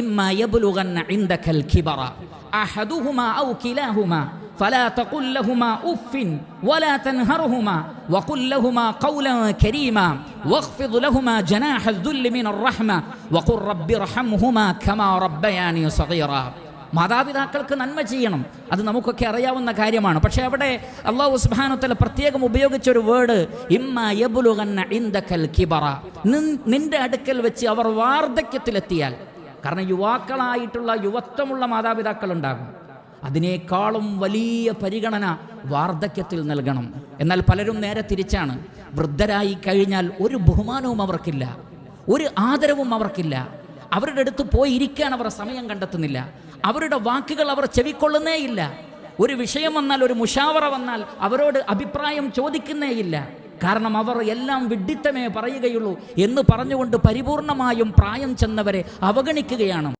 ഇമ്മാ യബ്ലുഗന്ന ഇൻദകൽ കിബറ അഹദുഹുമാ ഔ കിലാഹുമാ فلا تقل لهما اف ولا تنهرهما وقل لهما قولا كريما واخفض لهما جناح الذل من الرحمة وقل رب ارحمهما كما ربياني صغيرا. മാതാപിതാക്കൾക്ക് നന്മ ചെയ്യണം, അത് നമുക്കൊക്കെ അറിയാവുന്ന കാര്യമാണ്. പക്ഷേ അവിടെ അല്ലാഹു സുബ്ഹാനഹു വ തആല പ്രത്യേകം ഉപയോഗിച്ചൊരു വേർഡ് ഇമ്മാ യബ്ലുഗന്ന ഇൻദകൽ കിബറ, നിന്റെ അടുക്കൽ വെച്ച് അവർ വാർദ്ധക്യത്തിലെത്തിയാൽ. കാരണം യുവാക്കളായിട്ടുള്ള യുവത്വമുള്ള മാതാപിതാക്കൾ ഉണ്ടാകും, അതിനേക്കാളും വലിയ പരിഗണന വാർദ്ധക്യത്തിൽ നൽകണം. എന്നാൽ പലരും നേരെ തിരിച്ചാണ്. വൃദ്ധരായി കഴിഞ്ഞാൽ ഒരു ബഹുമാനവും അവർക്കില്ല, ഒരു ആദരവും അവർക്കില്ല. അവരുടെ അടുത്ത് പോയി ഇരിക്കാൻ അവർ സമയം കണ്ടെത്തുന്നില്ല, അവരുടെ വാക്കുകൾ അവർ ചെവിക്കൊള്ളുന്നേയില്ല. ഒരു വിഷയം വന്നാൽ, ഒരു മുഷാവറ വന്നാൽ അവരോട് അഭിപ്രായം ചോദിക്കുന്നേയില്ല. കാരണം അവർ എല്ലാം വിഡ്ഢിത്തമേ പറയുകയുള്ളൂ എന്ന് പറഞ്ഞുകൊണ്ട് പരിപൂർണമായും പ്രായം ചെന്നവരെ അവഗണിക്കുകയാണ്.